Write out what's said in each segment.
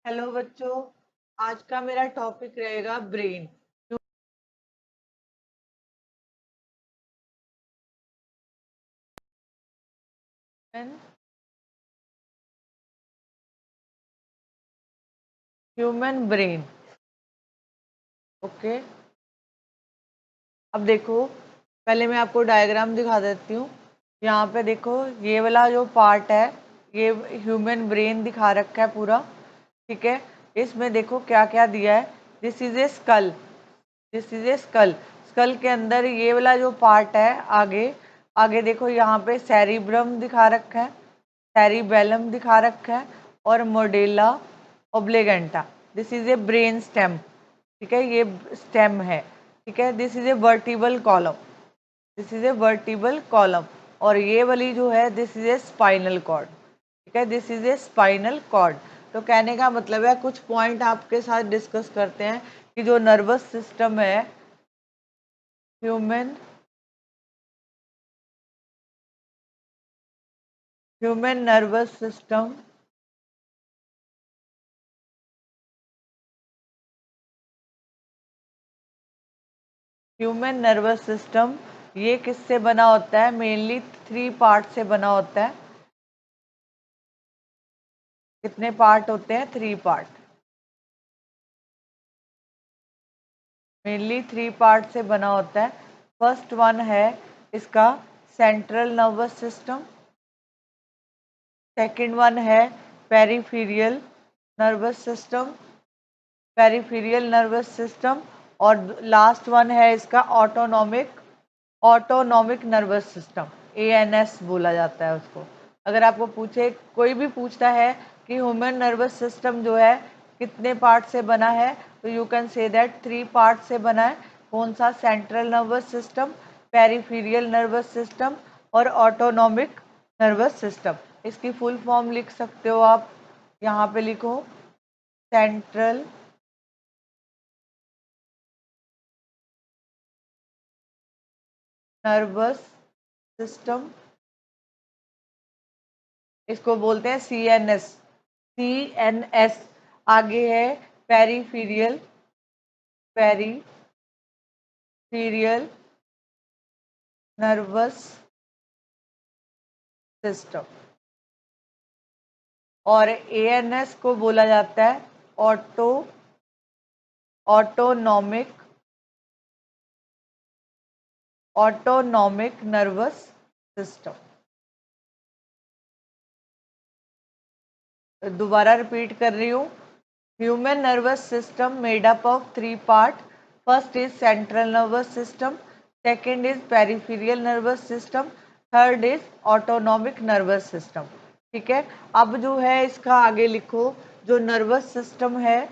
Hello बच्चों। आज का मेरा टॉपिक रहेगा ब्रेन। Human brain. ओके, अब देखो, पहले मैं आपको डायग्राम दिखा देती हूँ। यहाँ पे देखो, ये वाला जो पार्ट है ये ह्यूमन ब्रेन दिखा रखा है पूरा। ठीक है, इसमें देखो क्या क्या दिया है। This is a skull, this is a skull. Skull के अंदर ये वाला जो पार्ट है, आगे आगे देखो, यहाँ पे सेरिब्रम दिखा रखा है, सेरिबेलम दिखा रखा है, और medulla oblongata. This is a brain stem. ठीक है, ये स्टेम है। ठीक है, this is a vertebral column, this is a vertebral column. और ये वाली जो है, this is a spinal cord. ठीक है, this is a spinal cord. तो कहने का मतलब है, कुछ पॉइंट आपके साथ डिस्कस करते हैं कि जो नर्वस सिस्टम है, human human nervous system human nervous system ये किससे बना होता है? मेनली 3 पार्ट से बना होता है। कितने पार्ट होते हैं? 3 पार्ट। मेनली 3 पार्ट से बना होता है। फर्स्ट वन है इसका central nervous system, second one है peripheral nervous system, peripheral nervous system, और लास्ट वन है इसका ऑटोनॉमिक नर्वस सिस्टम, एएनएस बोला जाता है उसको। अगर आपको पूछे, कोई भी पूछता है कि ह्यूमन नर्वस सिस्टम जो है कितने पार्ट से बना है, तो you can say that 3 part से बना है। कौन सा? Central nervous system, peripheral nervous system, और ऑटोनॉमिक नर्वस सिस्टम। इसकी फुल फॉर्म लिख सकते हो आप, यहाँ पे लिखो सेंट्रल नर्वस सिस्टम, इसको बोलते हैं सीएनएस, सीएनएस। आगे है पेरिफेरियल पेरिफेरियल नर्वस सिस्टम, और एएनएस को बोला जाता है ऑटोनॉमिक नर्वस सिस्टम। दोबारा रिपीट कर रही हूँ। Human nervous system made up of 3 part. First is central nervous system, second is peripheral nervous system, third is autonomic nervous system. ठीक है, अब जो है इसका आगे लिखो, जो नर्वस सिस्टम है,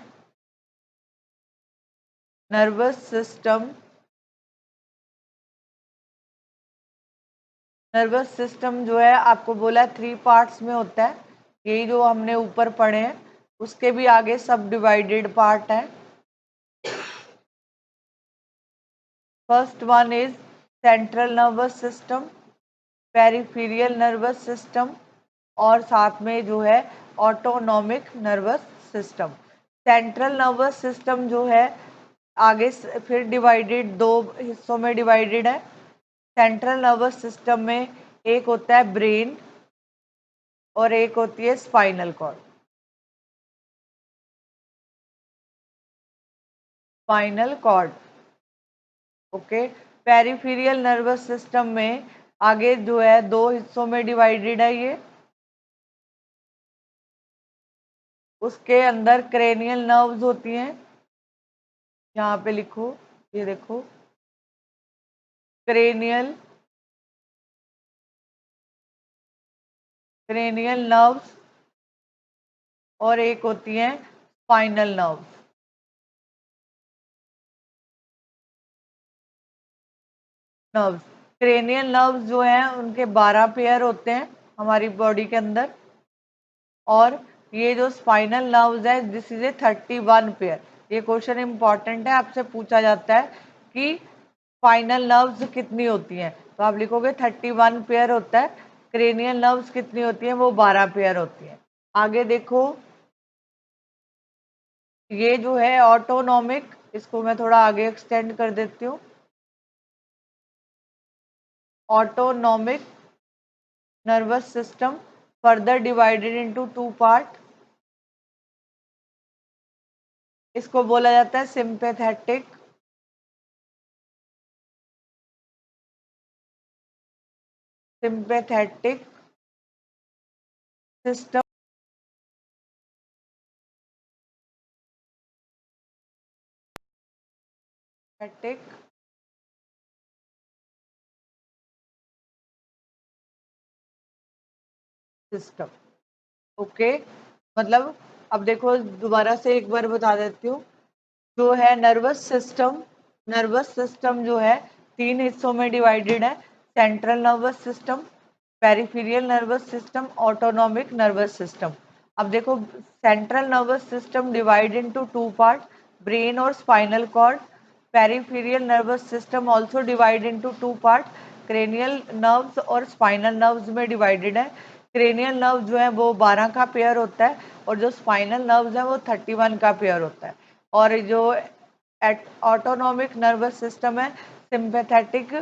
नर्वस सिस्टम जो है आपको बोला 3 पार्ट्स में होता है। यही जो हमने ऊपर पढ़े हैं, उसके भी आगे सब डिवाइडेड पार्ट है। First one is central nervous system, peripheral nervous system, और साथ में जो है autonomic nervous system. Central nervous system जो है आगे फिर डिवाइडेड, 2 हिस्सों में डिवाइडेड है। सेंट्रल नर्वस सिस्टम में एक होता है ब्रेन और एक होती है spinal cord. Spinal cord, okay. Peripheral nervous system में आगे जो है 2 हिस्सों में डिवाइडेड है ये। उसके अंदर क्रेनियल नर्व्स होती हैं, यहाँ पे लिखो, ये देखो, क्रेनियल नर्व्स, और एक होती हैं स्पाइनल नर्व्स। क्रेनियल नर्व्स जो हैं उनके 12 पेयर होते हैं हमारी बॉडी के अंदर, और ये जो स्पाइनल नर्व्स है, दिस इज ए 31 पेयर। ये क्वेश्चन इंपॉर्टेंट है, आपसे पूछा जाता है कि स्पाइनल नर्व्स कितनी होती हैं, तो आप लिखोगे 31 पेयर होता है। क्रेनियल नर्व्स कितनी होती हैं? वो 12 पेयर होती हैं। आगे देखो, ये जो है ऑटोनॉमिक, इसको मैं थोड़ा आगे एक्सटेंड कर देती हूँ। Autonomic nervous system further divided into two part. इसको बोला जाता है sympathetic sympathetic system system. Okay, मतलब अब देखो दोबारा से एक बार बता देती हूँ। जो है नर्वस सिस्टम जो है तीन हिस्सों में डिवाइडेड है। Central nervous system, peripheral nervous system, autonomic nervous system. अब देखो central nervous system divide into two part, brain और spinal cord. Peripheral nervous system also divide into two part, cranial nerves और स्पाइनल नर्व्स में divided है। Cranial nerve जो है वो 12 का पेयर होता है और जो स्पाइनल नर्व्स है वो 31 का पेयर होता है। और जो ऑटोनॉमिक नर्वस सिस्टम है सिंपैथेटिक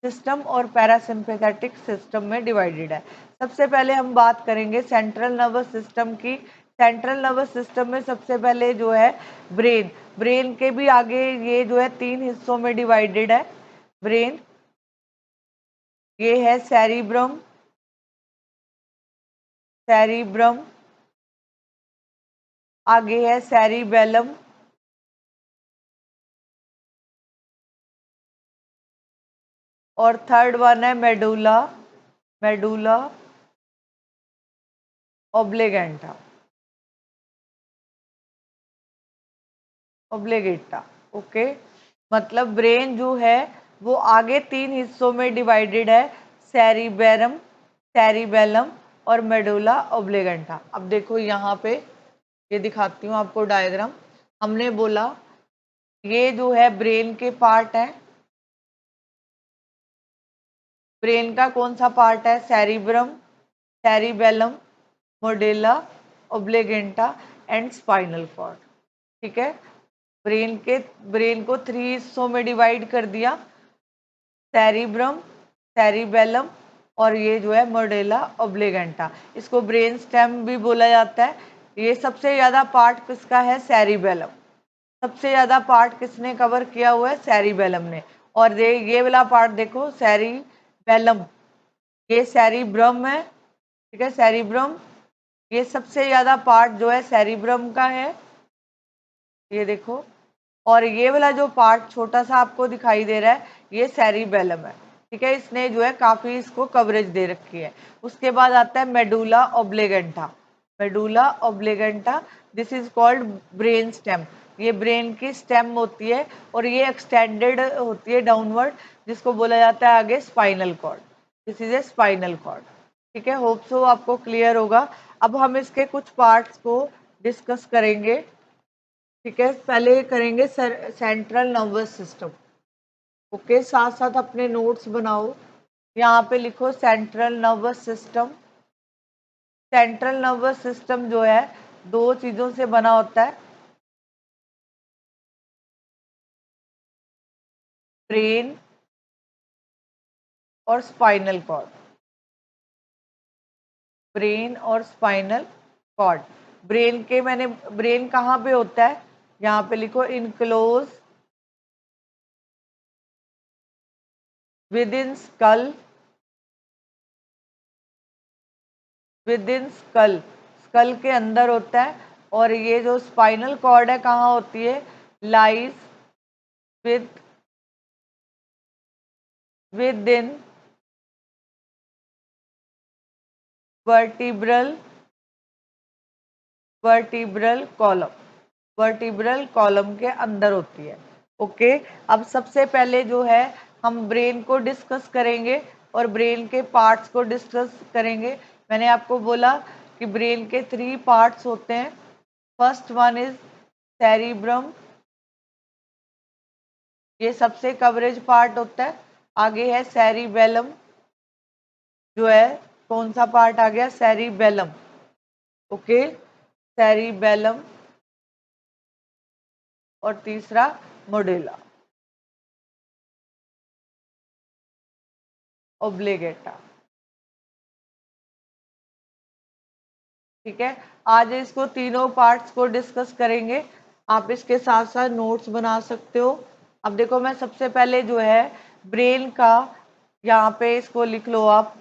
सिस्टम और पैरासिम्पैथेटिक सिस्टम में डिवाइडेड है। सबसे पहले हम बात करेंगे सेंट्रल नर्वस सिस्टम की। सेंट्रल नर्वस सिस्टम में सबसे पहले जो है ब्रेन के भी आगे ये जो है तीन हिस्सों में डिवाइडेड है। ब्रेन, ये है सेरिब्रम, आगे है सेरिबेलम, और थर्ड वन है मेडुला ओब्लेगेंटा। ओके, मतलब ब्रेन जो है वो आगे तीन हिस्सों में डिवाइडेड है, सेरिबेरम, सेरिबेलम और मेडुला ओब्लेगेंटा। अब देखो यहाँ पे ये दिखाती हूँ आपको डायग्राम। हमने बोला ये जो है ब्रेन के पार्ट है। ब्रेन का कौन सा पार्ट है? Cerebrum, cerebellum, medulla oblongata and spinal cord. ठीक है, ब्रेन को थ्री हिस्सों में डिवाइड कर दिया, सेरिब्रम, सेरिबेलम और ये जो है मोडेला ओब्लेगेंटा। इसको ब्रेन स्टेम भी बोला जाता है। ये सबसे ज्यादा पार्ट किसका है? सेरिबेलम। सबसे ज्यादा पार्ट किसने कवर किया हुआ है? सेरिबेलम ने। और ये वाला पार्ट देखो सेरिबेलम, ये सेरिब्रम है। ठीक है, सेरिब्रम, ये सबसे ज्यादा पार्ट जो है सेरिब्रम का है, ये देखो। और ये वाला जो पार्ट छोटा सा आपको दिखाई दे रहा है ये सेरिबेलम है। ठीक है, इसने जो है काफी इसको कवरेज दे रखी है। उसके बाद आता है medulla oblongata. Medulla oblongata, this is called brain stem. ये ब्रेन की स्टेम होती है और ये एक्सटेंडेड होती है डाउनवर्ड, जिसको बोला जाता है आगे spinal cord. This is a spinal cord. ठीक है, होप सो आपको क्लियर होगा। अब हम इसके कुछ पार्ट्स को डिस्कस करेंगे। ठीक है, पहले करेंगे सेंट्रल नर्वस सिस्टम। ओके, साथ साथ अपने नोट्स बनाओ। यहाँ पे लिखो central nervous system. Central nervous system जो है दो चीजों से बना होता है, ब्रेन और स्पाइनल कॉर्ड। ब्रेन और स्पाइनल कॉर्ड। ब्रेन कहाँ पे होता है? यहाँ पे लिखो enclose within skull, within skull, skull के अंदर होता है। और ये जो स्पाइनल कॉर्ड है कहाँ होती है? Lies with with in vertebral vertebral column, vertebral column के अंदर होती है। ओके, अब सबसे पहले जो है हम ब्रेन को डिस्कस करेंगे और ब्रेन के पार्ट्स को डिस्कस करेंगे। मैंने आपको बोला कि ब्रेन के थ्री पार्ट्स होते हैं। फर्स्ट वन इज सेरिब्रम, ये सबसे कवरेज पार्ट होता है। आगे है सेरिबेलम, जो है कौन सा पार्ट आ गया? सेरिबेलम। ओके, सेरिबेलम, और तीसरा मोडेला ओब्लिगेटा। ठीक है, आज इसको तीनों पार्ट्स को डिस्कस करेंगे। आप इसके साथ साथ नोट्स बना सकते हो। अब देखो, मैं सबसे पहले जो है ब्रेन का, यहाँ पे इसको लिख लो, आप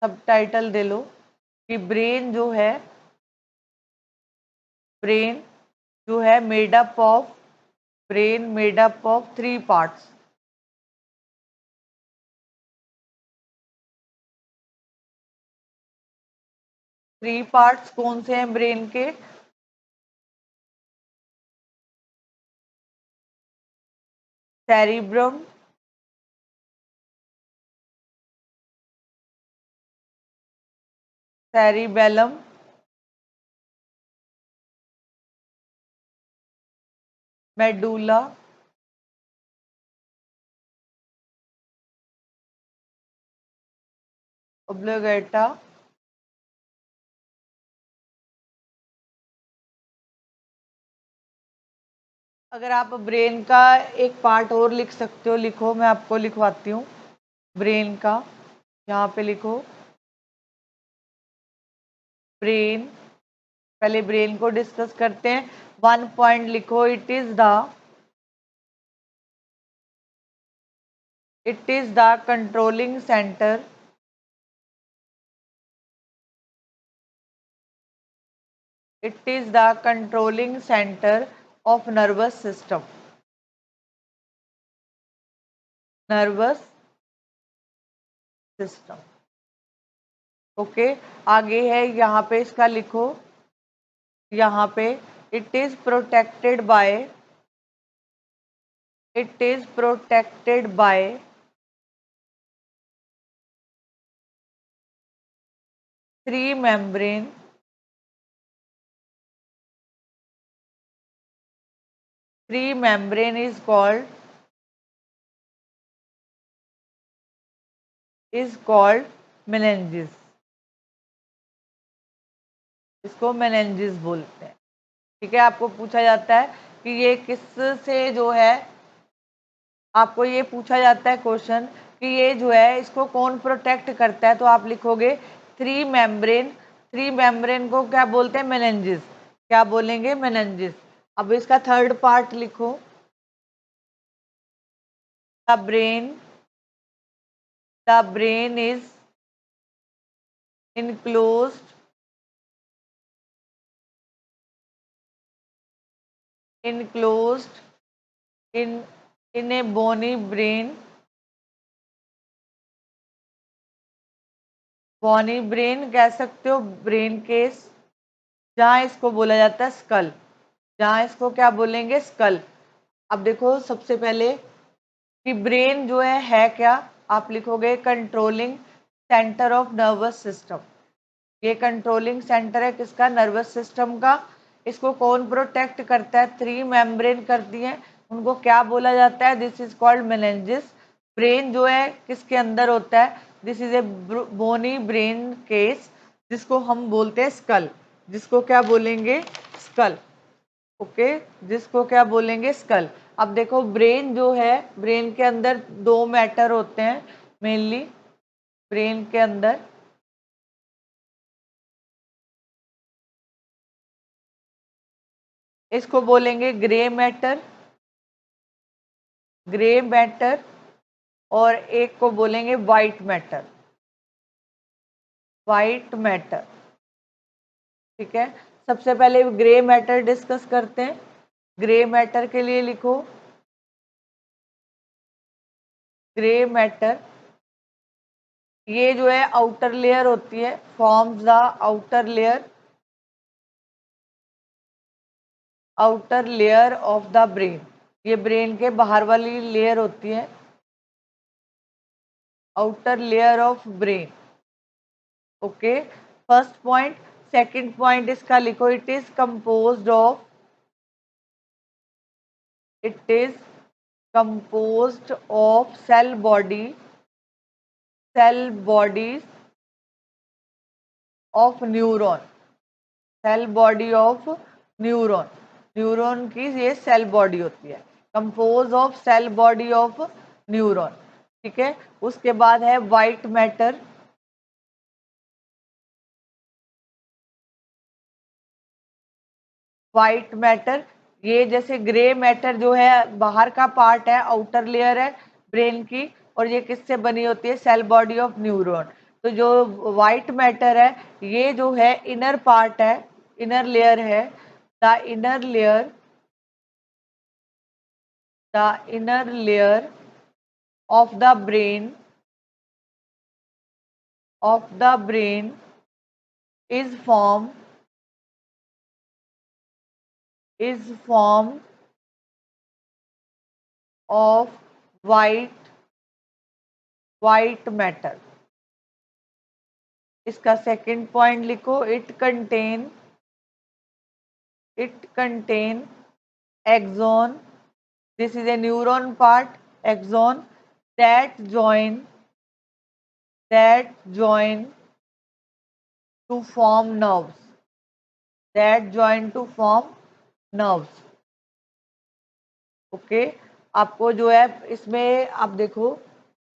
सब टाइटल दे लो कि ब्रेन जो है made up of 3 parts. Three parts कौन से हैं ब्रेन के? सेरिब्रम, सेरिबेलम, मेडुला, ओब्लिगेटा, अगर आप ब्रेन का एक पार्ट और लिख सकते हो, लिखो, मैं आपको लिखवाती हूँ ब्रेन का। यहाँ पे लिखो ब्रेन, पहले ब्रेन को डिस्कस करते हैं। 1 पॉइंट लिखो, it is the controlling centre, it is the controlling centre of nervous system. Okay, आगे है, यहाँ पे इसका लिखो, यहाँ पे it is protected by three membrane, is called meninges. इसको मेनेंजिस बोलते हैं। ठीक है, आपको पूछा जाता है कि ये किस से जो है, आपको ये पूछा जाता है क्वेश्चन कि ये जो है इसको कौन प्रोटेक्ट करता है, तो आप लिखोगे थ्री मेम्ब्रेन को क्या बोलते हैं? मेनेंजिस। क्या बोलेंगे? मेनेंजिस। अब इसका थर्ड पार्ट लिखो, the brain is enclosed enclosed in a bony brain, bony brain कह सकते हो, ब्रेन केस, जहाँ इसको बोला जाता है स्कल, जहाँ इसको क्या बोलेंगे? स्कल। अब देखो, सबसे पहले कि ब्रेन जो है क्या, आप लिखोगे controlling centre of nervous system. ये कंट्रोलिंग सेंटर है किसका? नर्वस सिस्टम का। इसको कौन प्रोटेक्ट करता है? थ्री मेम्ब्रेन करती हैं, उनको क्या बोला जाता है? This is called meninges. Brain जो है किसके अंदर होता है? This is a bony brain case, जिसको हम बोलते हैं स्कल। जिसको क्या बोलेंगे? स्कल। ओके, जिसको क्या बोलेंगे? स्कल। अब देखो, ब्रेन जो है, ब्रेन के अंदर 2 मैटर होते हैं मेनली। ब्रेन के अंदर इसको बोलेंगे ग्रे मैटर, और एक को बोलेंगे वाइट मैटर। ठीक है, सबसे पहले ग्रे मैटर डिस्कस करते हैं। ग्रे मैटर के लिए लिखो, ग्रे मैटर, ये जो है आउटर लेयर होती है, forms the outer layer of the brain. ये ब्रेन के बाहर वाली लेयर होती है, outer layer of brain. Okay, first point. Second point इसका लिखो, it is composed of cell bodies of neuron, cell body of neuron. Neuron की ये सेल बॉडी होती है, compose of cell body of neuron. ठीक है, उसके बाद है वाइट मैटर। वाइट मैटर, ये जैसे ग्रे मैटर जो है बाहर का पार्ट है, आउटर लेयर है ब्रेन की, और ये किससे बनी होती है, सेल बॉडी ऑफ न्यूरॉन। तो जो वाइट मैटर है ये जो है इनर पार्ट है, इनर लेयर है, the inner layer, the inner layer of the brain, of the brain is formed of white matter। इसका सेकंड पॉइंट लिखो, it contain axon, this is a neuron part, axon that join to form nerves, that join to form nerves। Okay, आपको जो है इसमें आप देखो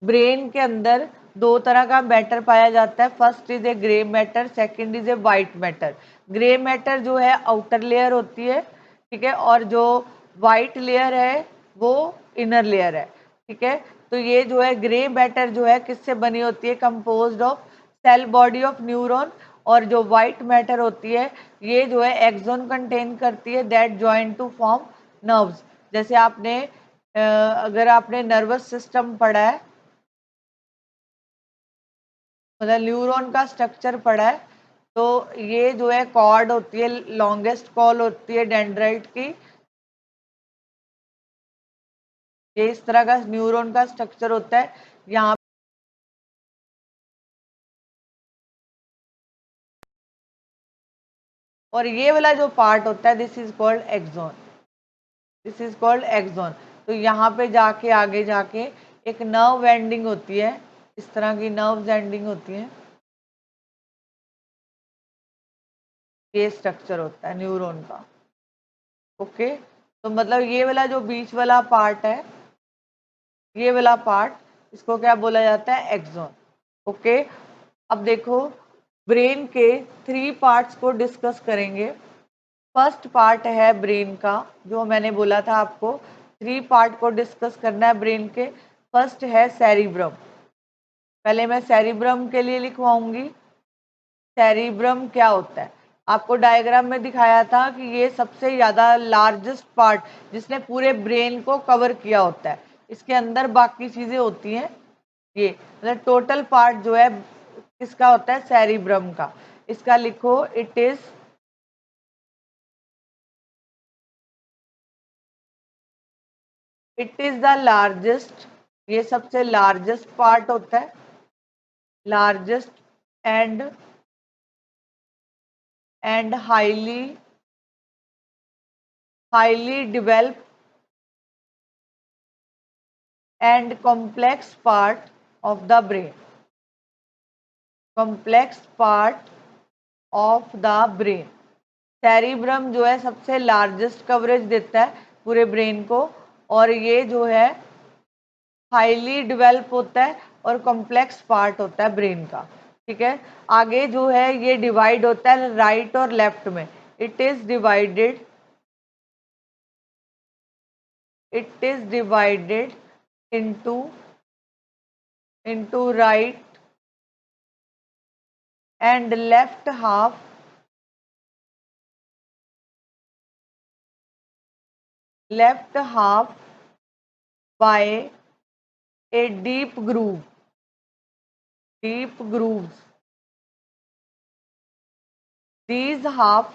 brain के अंदर दो तरह का मैटर पाया जाता है, first is a grey matter, second is a white matter. Grey matter जो है आउटर लेयर होती है, ठीक है, और जो वाइट लेयर है वो इनर लेयर है। ठीक है, तो ये जो है ग्रे मैटर जो है किससे बनी होती है, composed of cell body of neuron, और जो वाइट मैटर होती है ये जो है एक्सोन कंटेन करती है, that join to form nerves. जैसे आपने अगर आपने नर्वस सिस्टम पढ़ा है, मतलब न्यूरॉन का स्ट्रक्चर पढ़ा है, तो ये जो है कॉर्ड होती है, लॉन्गेस्ट कॉल होती है डेंड्राइट की, ये इस तरह का न्यूरॉन का स्ट्रक्चर होता है। यहाँ और ये वाला जो पार्ट होता है this is called axon, this is called axon. तो यहाँ पे जाके आगे जाके एक नर्व एंडिंग होती है, इस तरह की नर्व्स एंडिंग होती है, ये स्ट्रक्चर होता है न्यूरॉन का। ओके, तो मतलब ये वाला जो बीच वाला पार्ट है, ये वाला पार्ट, इसको क्या बोला जाता है, एक्सोन। ओके, अब देखो ब्रेन के 3 पार्ट्स को डिस्कस करेंगे। फर्स्ट पार्ट है ब्रेन का, जो मैंने बोला था आपको 3 पार्ट को डिस्कस करना है ब्रेन के। फर्स्ट है सेरिब्रम, पहले मैं सेरिब्रम के लिए लिखवाऊंगी। सेरिब्रम क्या होता है, आपको डायग्राम में दिखाया था कि ये सबसे ज़्यादा लार्जेस्ट पार्ट जिसने पूरे ब्रेन को कवर किया होता है, इसके अंदर बाकी चीज़ें होती हैं। ये मतलब टोटल पार्ट जो है किसका होता है, सेरिब्रम का। इसका लिखो, इट इज द लार्जेस्ट, ये सबसे लार्जेस्ट पार्ट होता है, largest and highly developed and complex part of the brain, complex part of the brain. Cerebrum जो है सबसे लार्जेस्ट कवरेज देता है पूरे ब्रेन को, और ये जो है हाईली डेवलप होता है और कॉम्प्लेक्स पार्ट होता है ब्रेन का। ठीक है, आगे जो है ये डिवाइड होता है राइट और लेफ्ट में, it is divided, into right and left half, by a deep grooves, these half,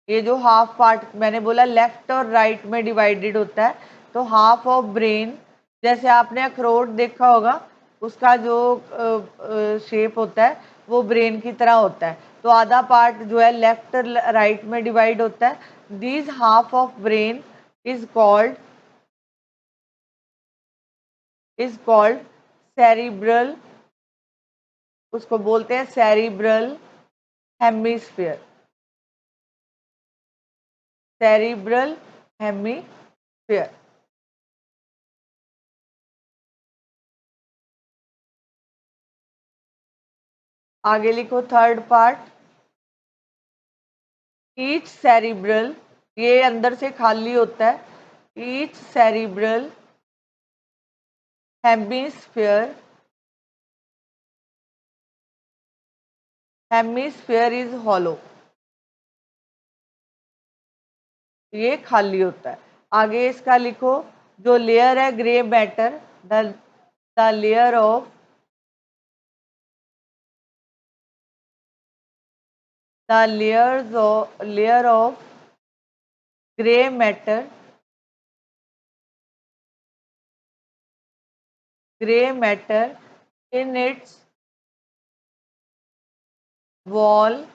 ये जो हाफ पार्ट मैंने बोला लेफ्ट और राइट में डिवाइडेड होता है, तो हाफ ऑफ ब्रेन, जैसे आपने अखरोट देखा होगा उसका जो शेप होता है वो ब्रेन की तरह होता है, तो आधा पार्ट जो है लेफ्ट राइट में डिवाइड होता है। This half of brain is called cerebral, उसको बोलते हैं सेरिब्रल हेमिस्फीयर। Cerebral hemisphere. आगे लिखो थर्ड पार्ट, ईच सेरिब्रल, ये अंदर से खाली होता है। Each cerebral hemisphere, hemisphere is hollow, ये खाली होता है। आगे इसका लिखो, जो लेयर है grey matter, the layer of layer of grey matter, in its wall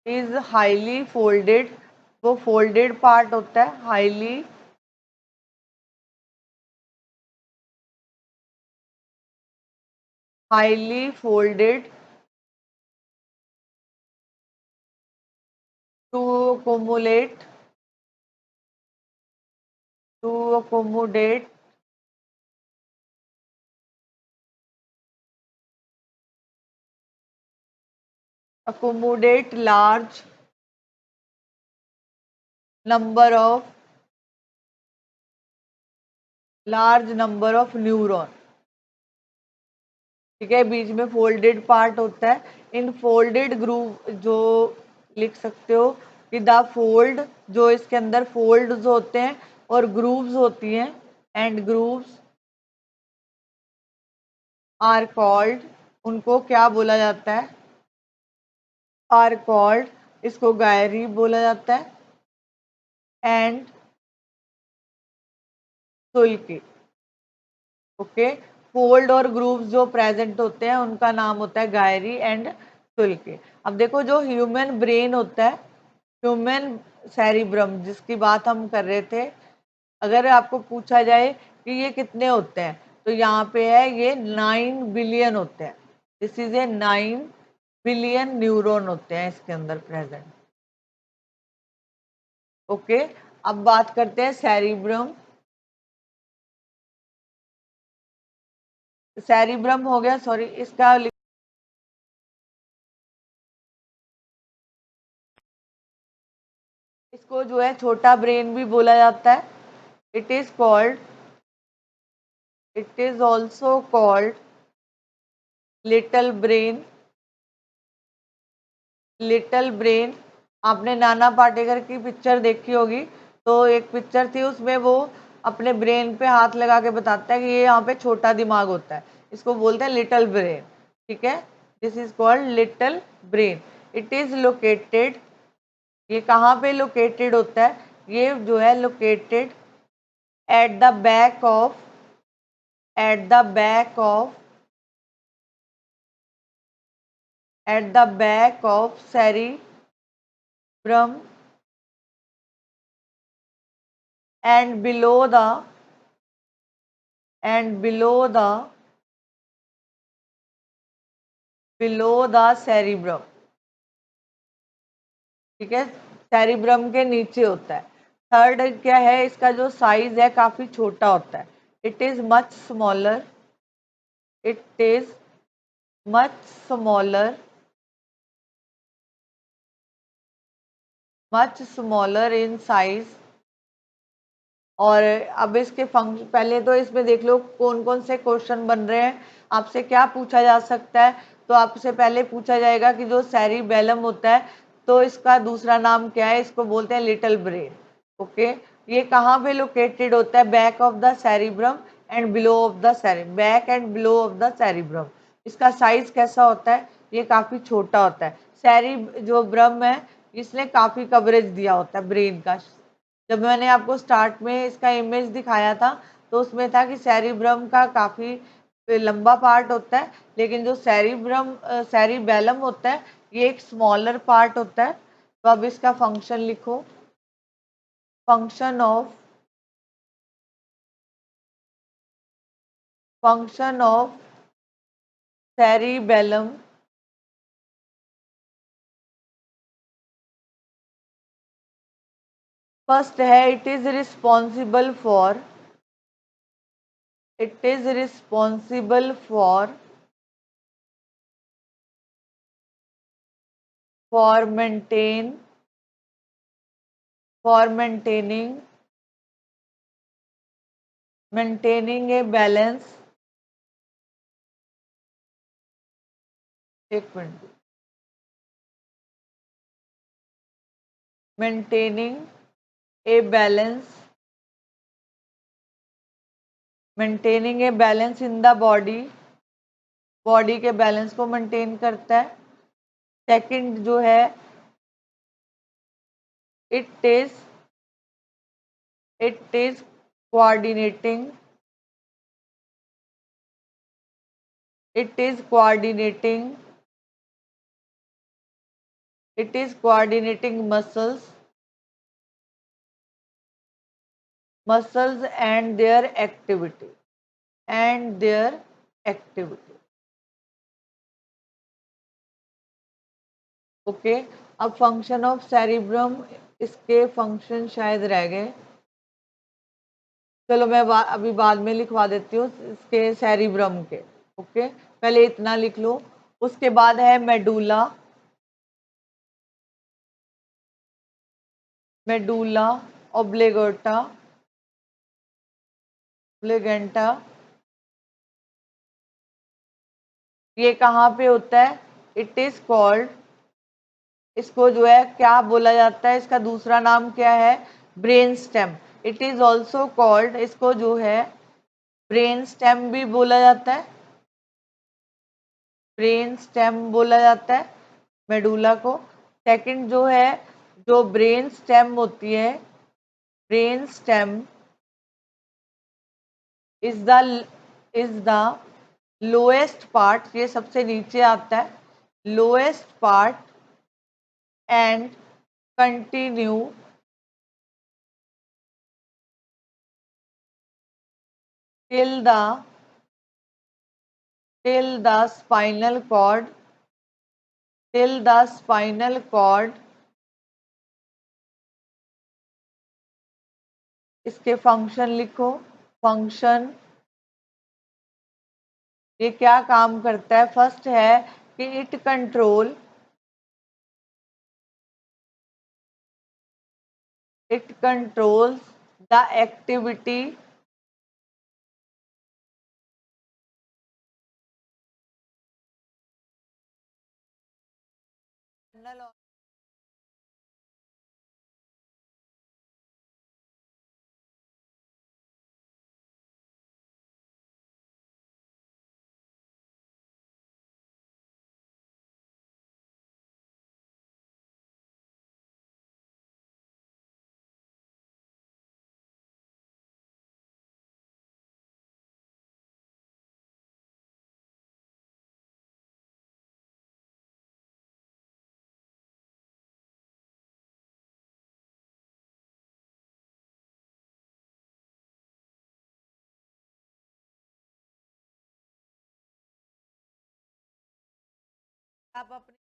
is highly folded, वो फोल्डेड पार्ट होता है, highly folded to accommodate large number of neuron. ठीक है, बीच में फोल्डेड पार्ट होता है। इन फोल्डेड ग्रूव, जो लिख सकते हो कि द फोल्ड, जो इसके अंदर फोल्ड्स होते हैं और ग्रूव्स होती हैं, एंड ग्रूव्स आर कॉल्ड, उनको क्या बोला जाता है, आर कॉल्ड, इसको गायरी बोला जाता है, एंड सुल्की। ओके, फोल्ड और ग्रूव्स जो प्रेजेंट होते हैं उनका नाम होता है गायरी एंड सुल्की। अब देखो, जो ह्यूमन ब्रेन होता है, ह्यूमन सेरिब्रम जिसकी बात हम कर रहे थे, अगर आपको पूछा जाए कि ये कितने होते हैं, तो यहाँ पे है ये 9 बिलियन होते हैं। This is A 9 billion neuron होते हैं इसके अंदर प्रेजेंट। ओके, अब बात करते हैं सेरिब्रम। सेरिब्रम हो गया, सॉरी, इसका इसको जो है छोटा ब्रेन भी बोला जाता है। It is also called little brain. Little brain, आपने नाना पाटेकर की पिक्चर देखी होगी, तो एक पिक्चर थी उसमें वो अपने ब्रेन पे हाथ लगा के बताता है कि ये यहाँ पे छोटा दिमाग होता है, इसको बोलते हैं लिटिल ब्रेन। ठीक है, this is called little brain. It is located, ये कहाँ पे लोकेटेड होता है, ये जो है located at the back of at the back of at the back of cerebrum and below the cerebrum। ठीक है, सेरिब्रम के नीचे होता है। थर्ड क्या है, इसका जो साइज है काफी छोटा होता है। It is much smaller it is much smaller in size. और अब इसके फंक्शन, पहले तो इसमें देख लो कौन कौन से क्वेश्चन बन रहे हैं। आपसे क्या पूछा जा सकता है, तो आपसे पहले पूछा जाएगा कि जो सेरिबेलम होता है, तो इसका दूसरा नाम क्या है, इसको बोलते हैं लिटिल ब्रेन। ओके, ये कहाँ पे लोकेटेड होता है, back of the cerebrum and below of the back and below of the cerebrum. इसका साइज कैसा होता है, ये काफी छोटा होता है। सेरी जो ब्रम है, इसने काफी कवरेज दिया होता है ब्रेन का। जब मैंने आपको स्टार्ट में इसका इमेज दिखाया था, तो उसमें था कि सेरिब्रम का काफी लंबा पार्ट होता है, लेकिन जो सेरिबेलम होता है, ये एक स्मॉलर पार्ट होता है। तो अब इसका फंक्शन लिखो, फंक्शन ऑफ सेरिबेलम फर्स्ट है it is responsible for maintaining a balance, एक minute, maintaining a balance in the body के बैलेंस को मेंटेन करता है। सेकंड जो है it is coordinating it is coordinating muscles and their activity. Okay, अब function of cerebrum, इसके function शायद रह गए, चलो मैं अभी बाद में लिखवा देती हूँ इसके सेरिब्रम के। ओके, पहले इतना लिख लो। उसके बाद है मेडुला ऑब्लिगेंटा। ये कहाँ पे होता है? इट इज कॉल्ड, इसको जो है क्या बोला जाता है, इसका दूसरा नाम क्या है? Brain stem. It is also called, इसको जो है ब्रेन स्टेम भी बोला जाता है, ब्रेन स्टेम बोला जाता है मेडुला को। सेकंड जो है, जो ब्रेन स्टेम होती है, brain stem is the lowest part, ये सबसे नीचे आता है, lowest part and continue till the spinal cord, इसके फंक्शन लिखो। फंक्शन, ये क्या काम करता है? फर्स्ट है कि इट कंट्रोल्स द एक्टिविटी आप अपने